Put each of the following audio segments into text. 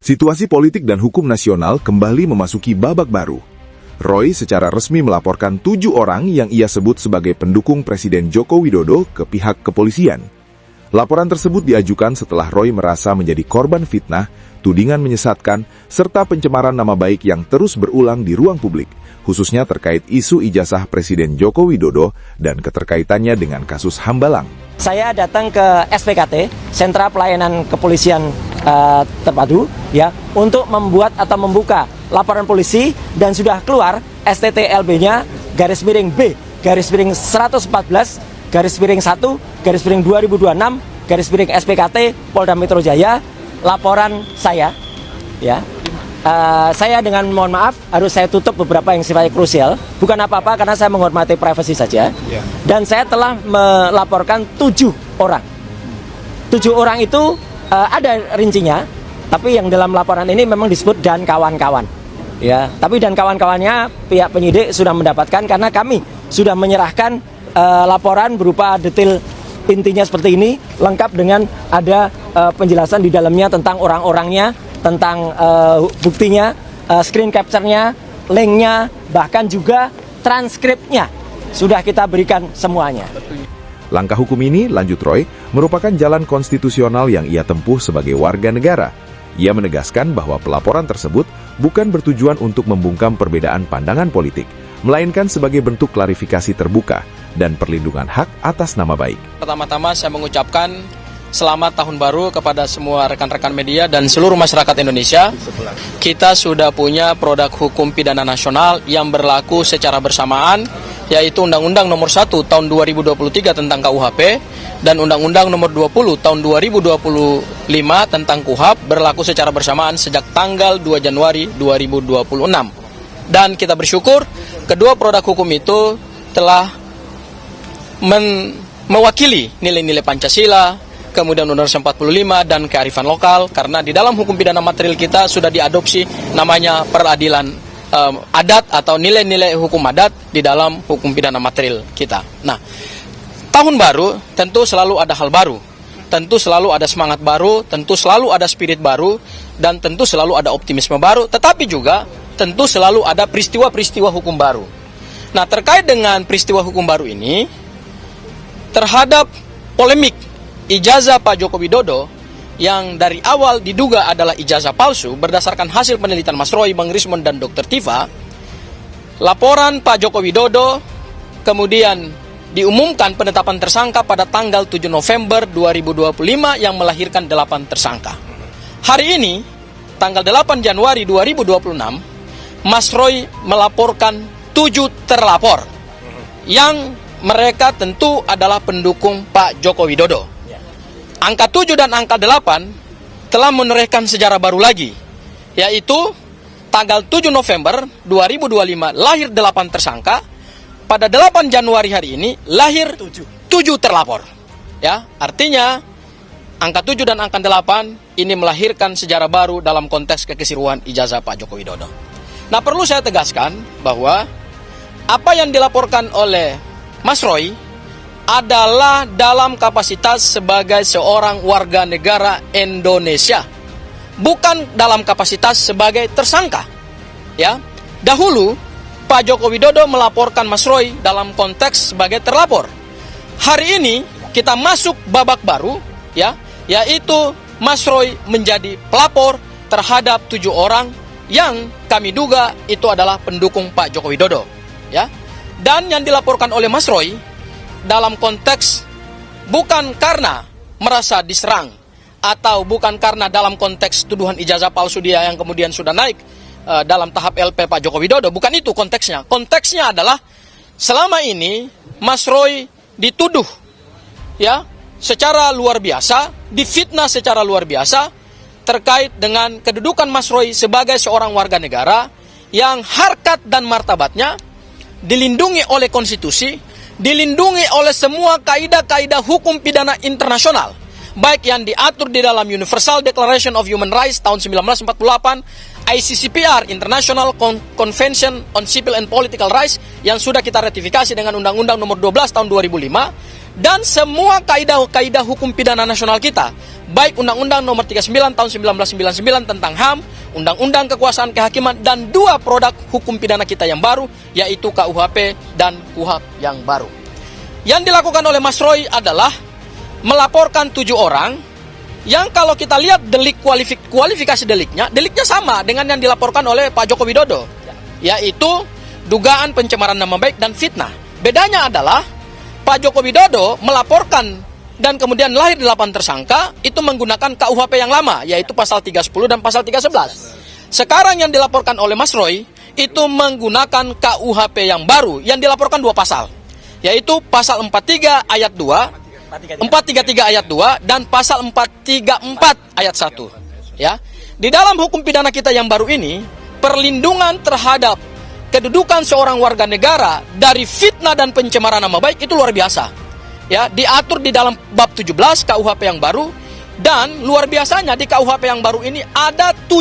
Situasi politik dan hukum nasional kembali memasuki babak baru. Roy secara resmi melaporkan 7 orang yang ia sebut sebagai pendukung Presiden Joko Widodo ke pihak kepolisian. Laporan tersebut diajukan setelah Roy merasa menjadi korban fitnah, tudingan menyesatkan, serta pencemaran nama baik yang terus berulang di ruang publik, khususnya terkait isu ijazah Presiden Joko Widodo dan keterkaitannya dengan kasus Hambalang. Saya datang ke SPKT, Sentra Pelayanan Kepolisian Terpadu, ya, untuk membuat atau membuka laporan polisi dan sudah keluar STTLB-nya /B /1/1/2026 SPKT Polda Metro Jaya, laporan saya, ya. Saya dengan mohon maaf harus saya tutup beberapa yang sifatnya krusial, bukan apa-apa karena saya menghormati privasi saja. Dan saya telah melaporkan 7 orang. 7 orang itu ada rincinya, tapi yang dalam laporan ini memang disebut dan kawan-kawan. Ya, tapi dan kawan-kawannya pihak penyidik sudah mendapatkan karena kami sudah menyerahkan laporan berupa detail intinya seperti ini, lengkap dengan ada penjelasan di dalamnya tentang orang-orangnya, tentang buktinya, screen capture-nya, link-nya, bahkan juga transkripnya sudah kita berikan semuanya. Langkah hukum ini, lanjut Roy, merupakan jalan konstitusional yang ia tempuh sebagai warga negara. Ia menegaskan bahwa pelaporan tersebut bukan bertujuan untuk membungkam perbedaan pandangan politik, melainkan sebagai bentuk klarifikasi terbuka dan perlindungan hak atas nama baik. Pertama-tama saya mengucapkan selamat tahun baru kepada semua rekan-rekan media dan seluruh masyarakat Indonesia. Kita sudah punya produk hukum pidana nasional yang berlaku secara bersamaan, yaitu Undang-Undang Nomor 1 Tahun 2023 tentang KUHP dan Undang-Undang Nomor 20 Tahun 2025 tentang KUHP berlaku secara bersamaan sejak tanggal 2 Januari 2026. Dan kita bersyukur kedua produk hukum itu telah mewakili nilai-nilai Pancasila, kemudian Undang-Undang 45 dan kearifan lokal, karena di dalam hukum pidana material kita sudah diadopsi namanya peradilan adat atau nilai-nilai hukum adat di dalam hukum pidana material kita. Nah, tahun baru tentu selalu ada hal baru, tentu selalu ada semangat baru, tentu selalu ada spirit baru, dan tentu selalu ada optimisme baru, tetapi juga tentu selalu ada peristiwa-peristiwa hukum baru. Nah, terkait dengan peristiwa hukum baru ini, terhadap polemik ijazah Pak Joko Widodo yang dari awal diduga adalah ijazah palsu berdasarkan hasil penelitian Mas Roy, Bang Rismond, dan Dr. Tifa, laporan Pak Joko Widodo kemudian diumumkan penetapan tersangka pada tanggal 7 November 2025 yang melahirkan 8 tersangka. Hari ini, tanggal 8 Januari 2026, Mas Roy melaporkan 7 terlapor yang mereka tentu adalah pendukung Pak Joko Widodo. Angka 7 dan angka 8 telah menorehkan sejarah baru lagi, yaitu tanggal 7 November 2025 lahir 8 tersangka, pada 8 Januari hari ini lahir 7 terlapor. Ya, artinya angka 7 dan angka 8 ini melahirkan sejarah baru dalam konteks kekisruhan ijazah Pak Joko Widodo. Nah, perlu saya tegaskan bahwa apa yang dilaporkan oleh Mas Roy adalah dalam kapasitas sebagai seorang warga negara Indonesia, bukan dalam kapasitas sebagai tersangka. Ya, dahulu Pak Joko Widodo melaporkan Mas Roy dalam konteks sebagai terlapor. Hari ini kita masuk babak baru, ya, yaitu Mas Roy menjadi pelapor terhadap 7 orang yang kami duga itu adalah pendukung Pak Joko Widodo. Ya, dan yang dilaporkan oleh Mas Roy dalam konteks bukan karena merasa diserang atau bukan karena dalam konteks tuduhan ijazah palsu dia yang kemudian sudah naik dalam tahap LP Pak Joko Widodo, bukan itu konteksnya. Konteksnya adalah selama ini Mas Roy dituduh, ya, secara luar biasa, difitnah secara luar biasa terkait dengan kedudukan Mas Roy sebagai seorang warga negara yang harkat dan martabatnya dilindungi oleh konstitusi, dilindungi oleh semua kaidah-kaidah hukum pidana internasional, baik yang diatur di dalam Universal Declaration of Human Rights tahun 1948, ICCPR, International Convention on Civil and Political Rights, yang sudah kita ratifikasi dengan Undang-Undang Nomor 12 tahun 2005, dan semua kaidah-kaidah hukum pidana nasional kita, baik Undang-Undang Nomor 39 Tahun 1999 tentang HAM, Undang-Undang Kekuasaan Kehakiman, dan 2 produk hukum pidana kita yang baru, yaitu KUHP dan KUHAP yang baru. Yang dilakukan oleh Mas Roy adalah melaporkan 7 orang yang kalau kita lihat kualifikasi deliknya sama dengan yang dilaporkan oleh Pak Joko Widodo, yaitu dugaan pencemaran nama baik dan fitnah. Bedanya adalah Pak Joko Widodo melaporkan dan kemudian lahir 8 tersangka itu menggunakan KUHP yang lama, yaitu pasal 310 dan pasal 311. Sekarang yang dilaporkan oleh Mas Roy itu menggunakan KUHP yang baru yang dilaporkan 2 pasal, yaitu pasal 43 ayat 2, 433 ayat 2 dan pasal 434 ayat 1. Ya. Di dalam hukum pidana kita yang baru ini, perlindungan terhadap kedudukan seorang warga negara dari fitnah dan pencemaran nama baik itu luar biasa. Ya, diatur di dalam bab 17 KUHP yang baru, dan luar biasanya di KUHP yang baru ini ada 5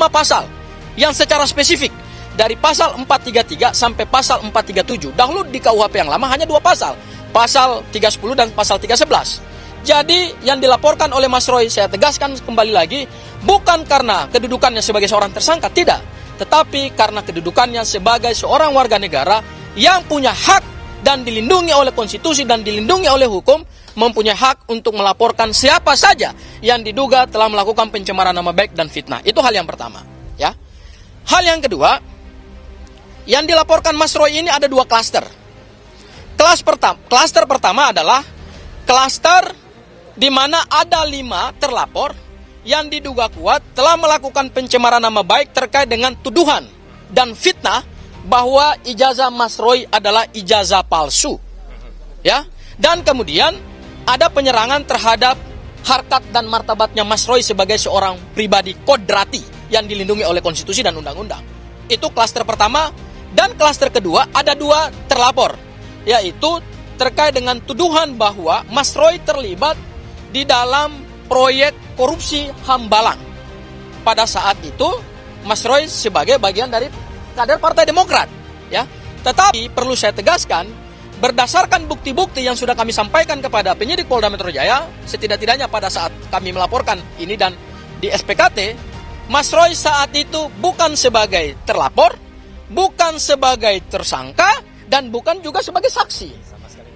pasal yang secara spesifik dari pasal 433 sampai pasal 437. Dahulu di KUHP yang lama hanya 2 pasal, pasal 310 dan pasal 311. Jadi yang dilaporkan oleh Mas Roy, saya tegaskan kembali lagi, bukan karena kedudukannya sebagai seorang tersangka, tidak, tetapi karena kedudukannya sebagai seorang warga negara yang punya hak dan dilindungi oleh konstitusi dan dilindungi oleh hukum, mempunyai hak untuk melaporkan siapa saja yang diduga telah melakukan pencemaran nama baik dan fitnah. Itu hal yang pertama, ya. Hal yang kedua, yang dilaporkan Mas Roy ini ada 2 klaster. Klaster pertama adalah klaster di mana ada 5 terlapor yang diduga kuat telah melakukan pencemaran nama baik terkait dengan tuduhan dan fitnah bahwa ijazah Mas Roy adalah ijazah palsu, ya. Dan kemudian ada penyerangan terhadap harkat dan martabatnya Mas Roy sebagai seorang pribadi kodrati yang dilindungi oleh konstitusi dan undang-undang. Itu klaster pertama. Dan klaster kedua ada 2 terlapor, yaitu terkait dengan tuduhan bahwa Mas Roy terlibat di dalam proyek korupsi Hambalang. Pada saat itu Mas Roy sebagai bagian dari kader Partai Demokrat, ya. Tetapi perlu saya tegaskan, berdasarkan bukti-bukti yang sudah kami sampaikan kepada penyidik Polda Metro Jaya, setidak-tidaknya pada saat kami melaporkan ini dan di SPKT, Mas Roy saat itu bukan sebagai terlapor, bukan sebagai tersangka, dan bukan juga sebagai saksi.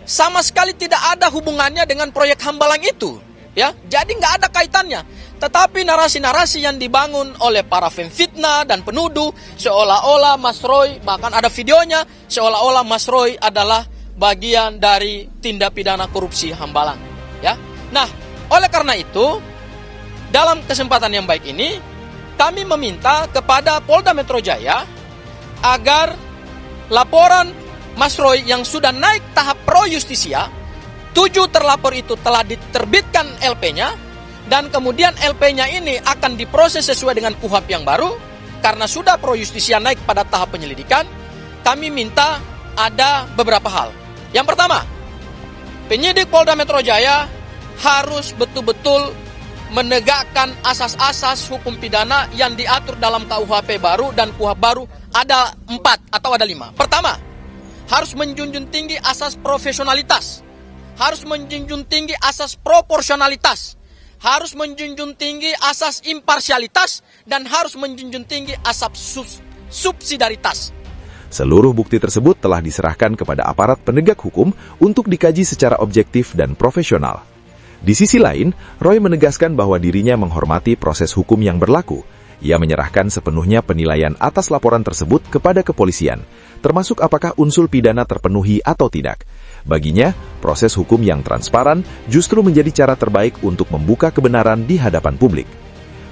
Sama sekali tidak ada hubungannya dengan proyek Hambalang itu, ya. Jadi nggak ada kaitannya. Tetapi narasi-narasi yang dibangun oleh para pemfitnah dan penuduh seolah-olah Mas Roy, bahkan ada videonya, seolah-olah Mas Roy adalah bagian dari tindak pidana korupsi Hambalang, ya. Nah, oleh karena itu, dalam kesempatan yang baik ini, kami meminta kepada Polda Metro Jaya agar laporan Mas Roy yang sudah naik tahap pro justisia, 7 terlapor itu telah diterbitkan LP-nya, dan kemudian LP-nya ini akan diproses sesuai dengan KUHP yang baru. Karena sudah pro justisia naik pada tahap penyelidikan, kami minta ada beberapa hal. Yang pertama, penyidik Polda Metro Jaya harus betul-betul menegakkan asas-asas hukum pidana yang diatur dalam KUHP baru dan KUHP baru. Ada 4 atau ada 5. Pertama, harus menjunjung tinggi asas profesionalitas, harus menjunjung tinggi asas proporsionalitas, harus menjunjung tinggi asas imparsialitas, dan harus menjunjung tinggi asas subsidiaritas. Seluruh bukti tersebut telah diserahkan kepada aparat penegak hukum untuk dikaji secara objektif dan profesional. Di sisi lain, Roy menegaskan bahwa dirinya menghormati proses hukum yang berlaku. Ia menyerahkan sepenuhnya penilaian atas laporan tersebut kepada kepolisian, termasuk apakah unsur pidana terpenuhi atau tidak. Baginya, proses hukum yang transparan justru menjadi cara terbaik untuk membuka kebenaran di hadapan publik.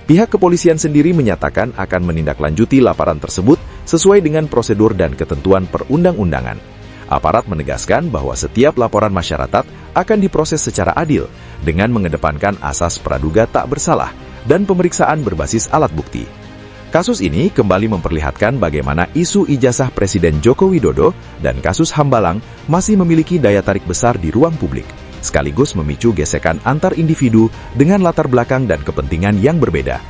Pihak kepolisian sendiri menyatakan akan menindaklanjuti laporan tersebut sesuai dengan prosedur dan ketentuan perundang-undangan. Aparat menegaskan bahwa setiap laporan masyarakat akan diproses secara adil dengan mengedepankan asas praduga tak bersalah dan pemeriksaan berbasis alat bukti. Kasus ini kembali memperlihatkan bagaimana isu ijazah Presiden Joko Widodo dan kasus Hambalang masih memiliki daya tarik besar di ruang publik, sekaligus memicu gesekan antar individu dengan latar belakang dan kepentingan yang berbeda.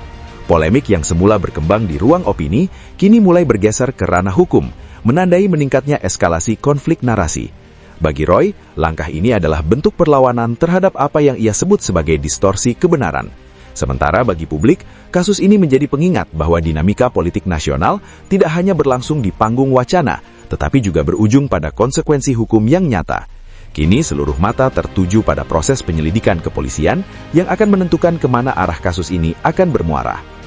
Polemik yang semula berkembang di ruang opini, kini mulai bergeser ke ranah hukum, menandai meningkatnya eskalasi konflik narasi. Bagi Roy, langkah ini adalah bentuk perlawanan terhadap apa yang ia sebut sebagai distorsi kebenaran. Sementara bagi publik, kasus ini menjadi pengingat bahwa dinamika politik nasional tidak hanya berlangsung di panggung wacana, tetapi juga berujung pada konsekuensi hukum yang nyata. Kini seluruh mata tertuju pada proses penyelidikan kepolisian yang akan menentukan kemana arah kasus ini akan bermuara.